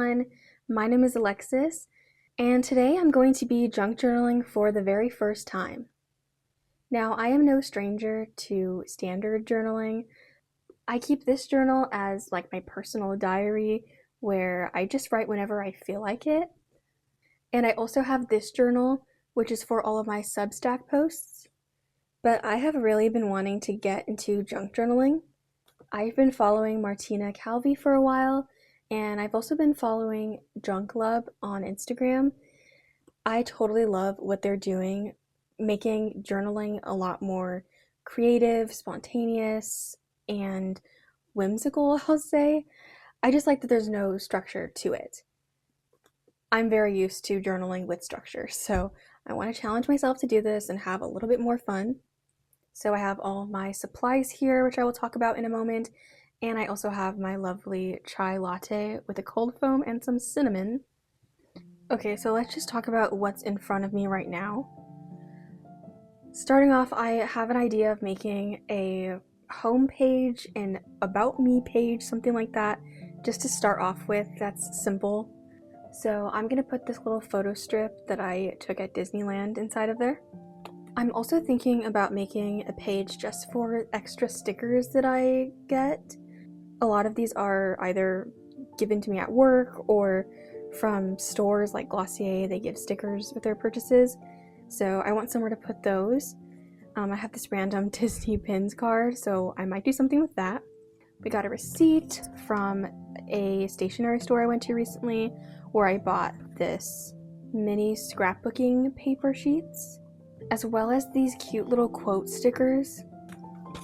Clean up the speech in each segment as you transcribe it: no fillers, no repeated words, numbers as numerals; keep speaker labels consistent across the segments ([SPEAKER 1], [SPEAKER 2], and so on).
[SPEAKER 1] everyone, my name is Alexis, and today I'm going to be junk journaling for the very first time. Now, I am no stranger to standard journaling. I keep this journal as like my personal diary where I just write whenever I feel like it. And I also have this journal, which is for all of my Substack posts. But I have really been wanting to get into junk journaling. I've been following Martina Calvi for a while, and I've also been following Junk Love on Instagram. I totally love what they're doing, making journaling a lot more creative, spontaneous, and whimsical, I'll say. I just like that there's no structure to it. I'm very used to journaling with structure, so I want to challenge myself to do this and have a little bit more fun. So I have all of my supplies here, which I will talk about in a moment, and I also have my lovely chai latte with a cold foam and some cinnamon. Okay, so let's just talk about what's in front of me right now. Starting off, I have an idea of making a home page, an about me page, something like that, just to start off with. That's simple. So I'm gonna put this little photo strip that I took at Disneyland inside of there. I'm also thinking about making a page just for extra stickers that I get. A lot of these are either given to me at work or from stores like Glossier. They give stickers with their purchases. So I want somewhere to put those. I have this random Disney pins card, so I might do something with that. We got a receipt from a stationery store I went to recently where I bought this mini scrapbooking paper sheets, as well as these cute little quote stickers.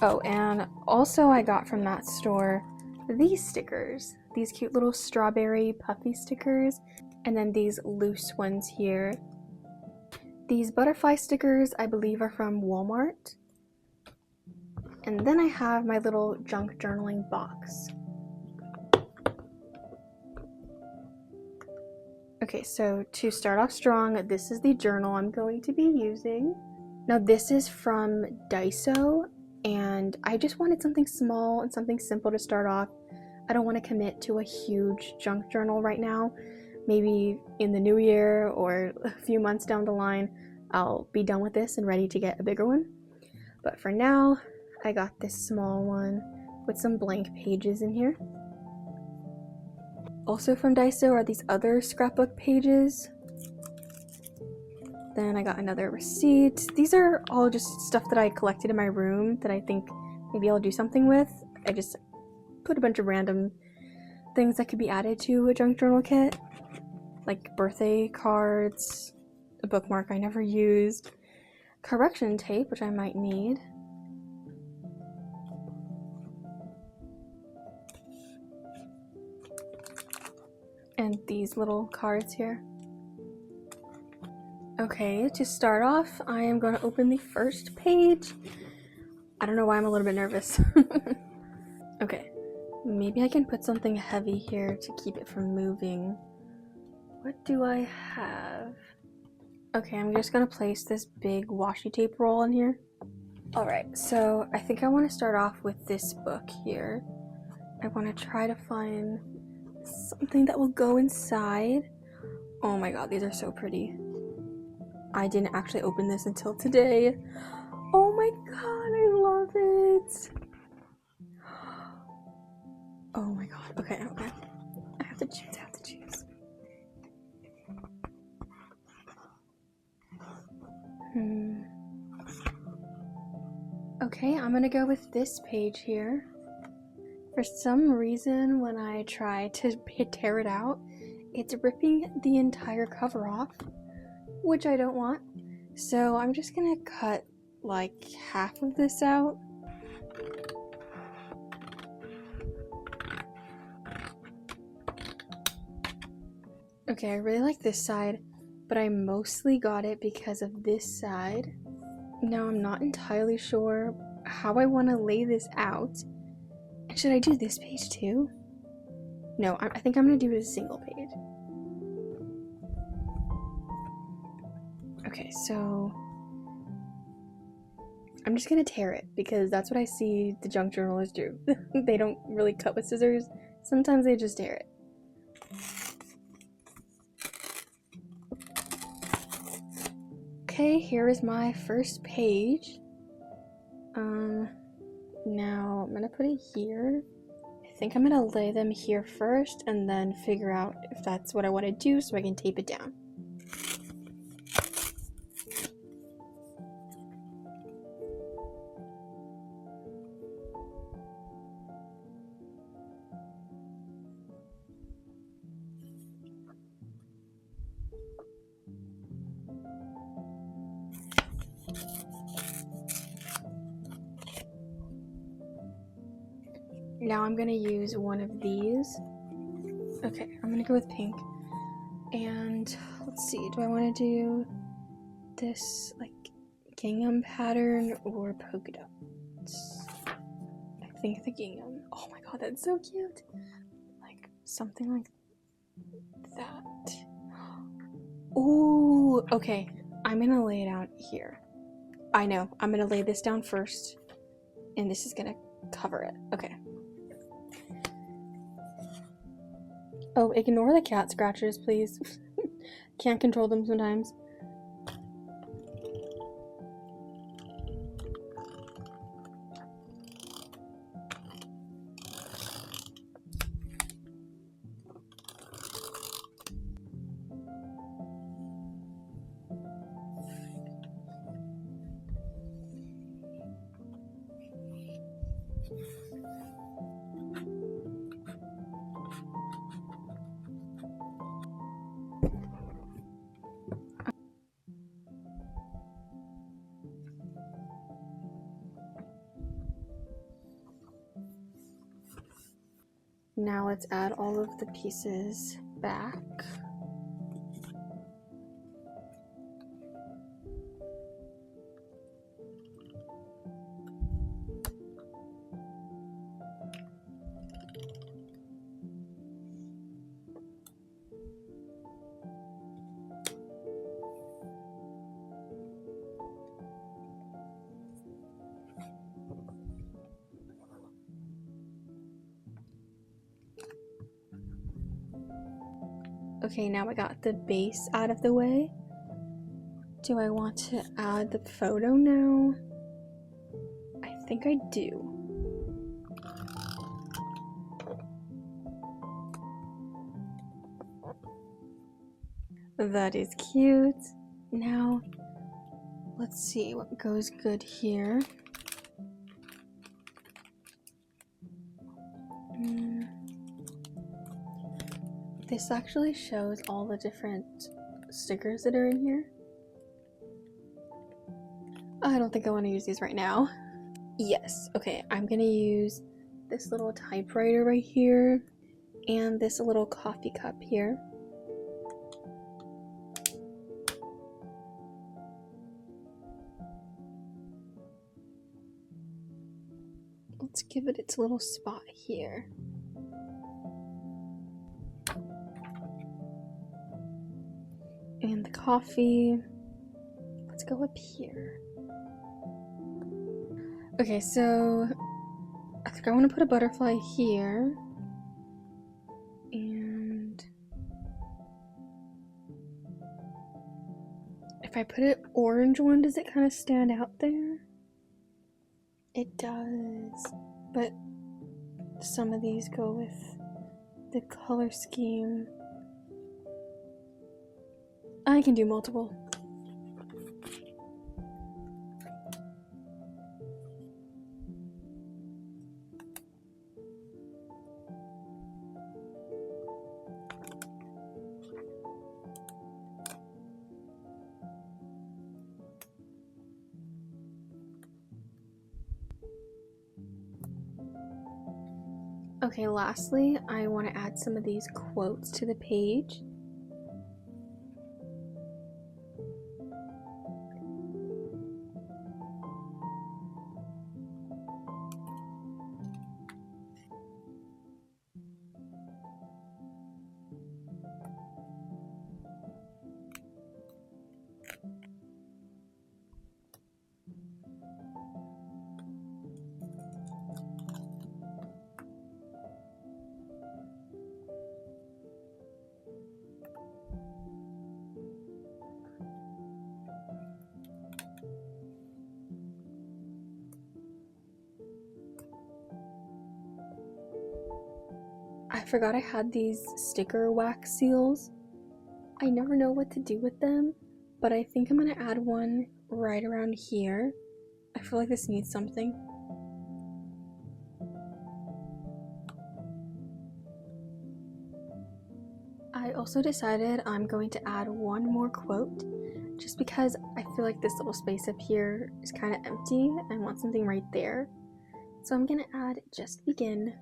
[SPEAKER 1] Oh, and also I got from that store these stickers, these cute little strawberry puffy stickers, and then these loose ones here. These butterfly stickers I believe are from Walmart. And then I have my little junk journaling box. Okay, so to start off strong, this is the journal I'm going to be using. Now this is from Daiso, and I just wanted something small and something simple to start off. I don't want to commit to a huge junk journal right now. Maybe in the new year or a few months down the line, I'll be done with this and ready to get a bigger one. But for now, I got this small one with some blank pages in here. Also from Daiso are these other scrapbook pages. Then I got another receipt. These are all just stuff that I collected in my room that I think maybe I'll do something with. I just put a bunch of random things that could be added to a junk journal kit, like birthday cards, a bookmark I never used, correction tape, which I might need, and these little cards here. Okay, to start off, I am going to open the first page. I don't know why I'm a little bit nervous. Okay, maybe I can put something heavy here to keep it from moving. What do I have? Okay, I'm just going to place this big washi tape roll in here. Alright, so I think I want to start off with this book here. I want to try to find something that will go inside. Oh my god, these are so pretty. I didn't actually open this until today. Oh my god, I love it. Oh my god, okay. I have to choose. Okay, I'm gonna go with this page here. For some reason, when I try to tear it out, it's ripping the entire cover off, which I don't want. So I'm just gonna cut like half of this out. Okay, I really like this side, but I mostly got it because of this side. Now I'm not entirely sure how I want to lay this out. Should I do this page too? No, I think I'm gonna do it as a single page. Okay, so I'm just gonna tear it because that's what I see the junk journalists do. They don't really cut with scissors. Sometimes they just tear it. Okay, here is my first page. Now I'm gonna put it here. I think I'm gonna lay them here first and then figure out if that's what I want to do so I can tape it down. Now I'm gonna use one of these. Okay, I'm gonna go with pink. And let's see, do I want to do this like gingham pattern or polka dots? I think the gingham. Oh my god, that's so cute. Like something like that. Ooh, okay. I'm gonna lay it out here. I know, I'm gonna lay this down first, and this is gonna cover it. Okay. Oh, ignore the cat scratches, please. Can't control them sometimes. Now let's add all of the pieces back. Okay, now I got the base out of the way. Do I want to add the photo now? I think I do. That is cute. Now, let's see what goes good here. This actually shows all the different stickers that are in here. I don't think I want to use these right now. Yes, okay, I'm gonna use this little typewriter right here and this little coffee cup here. Let's give it its little spot here. And the coffee, let's go up here. Okay, so I think I want to put a butterfly here. And if I put an orange one, does it kind of stand out there? It does, but some of these go with the color scheme. I can do multiple. Okay, lastly, I want to add some of these quotes to the page. forgot I had these sticker wax seals. I never know what to do with them, but I think I'm gonna add one right around here. I feel like this needs something. I also decided I'm going to add one more quote, just because I feel like this little space up here is kind of empty and I want something right there. So I'm gonna add "just begin."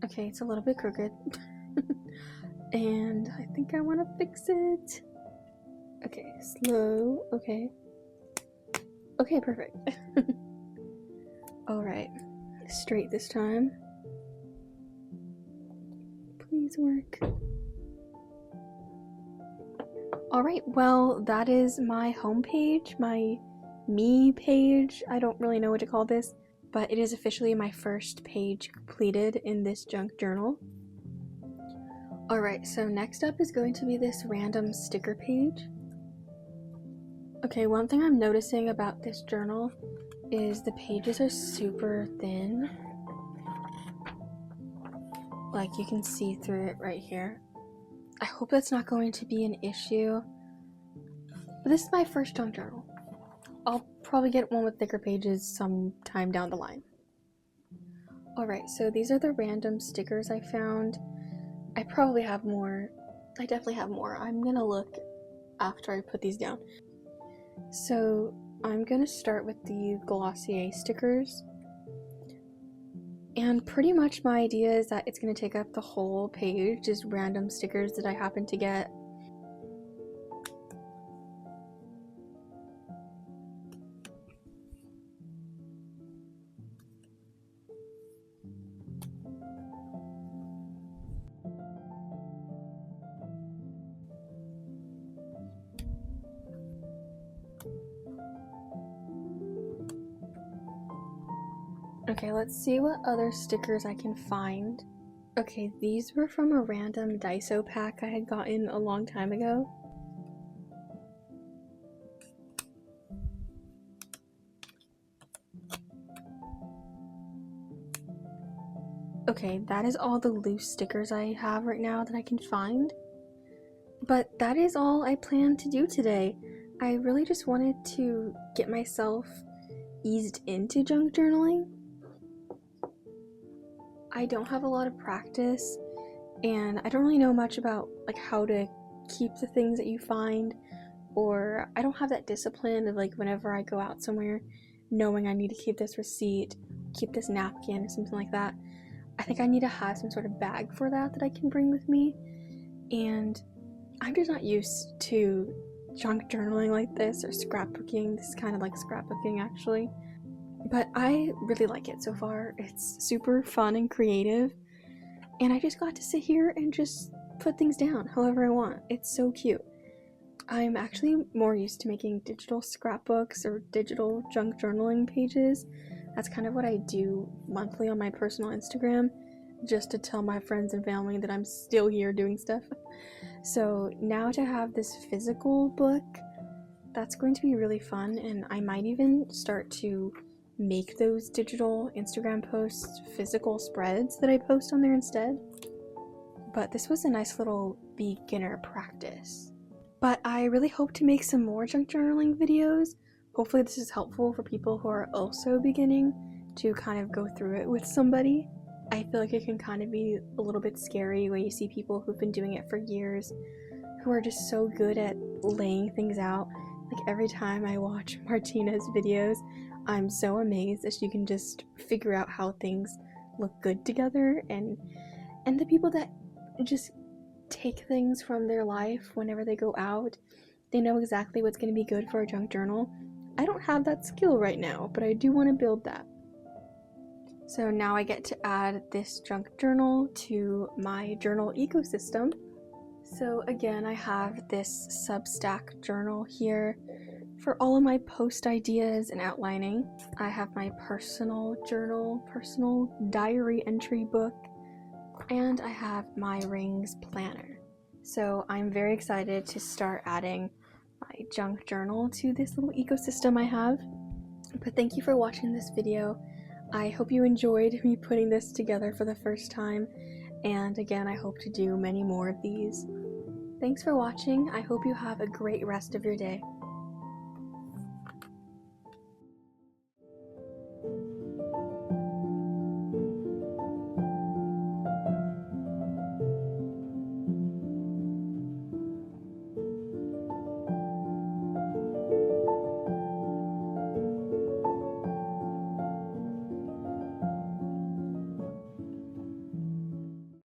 [SPEAKER 1] Okay, it's a little bit crooked. And I think I want to fix it. Okay, slow. Okay. Okay, perfect. Alright, straight this time. Please work. Alright, well, that is my homepage, my me page. I don't really know what to call this, but it is officially my first page completed in this junk journal. Alright, so next up is going to be this random sticker page. Okay, one thing I'm noticing about this journal is the pages are super thin. Like, you can see through it right here. I hope that's not going to be an issue. But this is my first junk journal. I'll probably get one with thicker pages sometime down the line. Alright, so these are the random stickers I found. I probably have more. I definitely have more. I'm gonna look after I put these down. So I'm gonna start with the Glossier stickers. And pretty much my idea is that it's gonna take up the whole page, just random stickers that I happen to get. Okay, let's see what other stickers I can find. Okay, these were from a random Daiso pack I had gotten a long time ago. Okay, that is all the loose stickers I have right now that I can find. But that is all I plan to do today. I really just wanted to get myself eased into junk journaling. I don't have a lot of practice, and I don't really know much about like how to keep the things that you find, or I don't have that discipline of like whenever I go out somewhere knowing I need to keep this receipt, keep this napkin, or something like that. I think I need to have some sort of bag for that I can bring with me, and I'm just not used to junk journaling like this or scrapbooking. This is kind of like scrapbooking actually. But I really like it so far. It's super fun and creative. And I just got to sit here and just put things down however I want. It's so cute. I'm actually more used to making digital scrapbooks or digital junk journaling pages. That's kind of what I do monthly on my personal Instagram, just to tell my friends and family that I'm still here doing stuff. So now to have this physical book, that's going to be really fun, and I might even start to make those digital Instagram posts physical spreads that I post on there instead. But this was a nice little beginner practice. But I really hope to make some more junk journaling videos. Hopefully this is helpful for people who are also beginning to kind of go through it with somebody. I feel like it can kind of be a little bit scary when you see people who've been doing it for years, who are just so good at laying things out. Like every time I watch Martina's videos, I'm so amazed that she can just figure out how things look good together, and the people that just take things from their life whenever they go out, they know exactly what's going to be good for a junk journal. I don't have that skill right now, but I do want to build that. So now I get to add this junk journal to my journal ecosystem. So again, I have this Substack journal here for all of my post ideas and outlining. I have my personal journal, personal diary entry book, and I have my rings planner. So I'm very excited to start adding my junk journal to this little ecosystem I have. But thank you for watching this video. I hope you enjoyed me putting this together for the first time, and again, I hope to do many more of these. Thanks for watching. I hope you have a great rest of your day.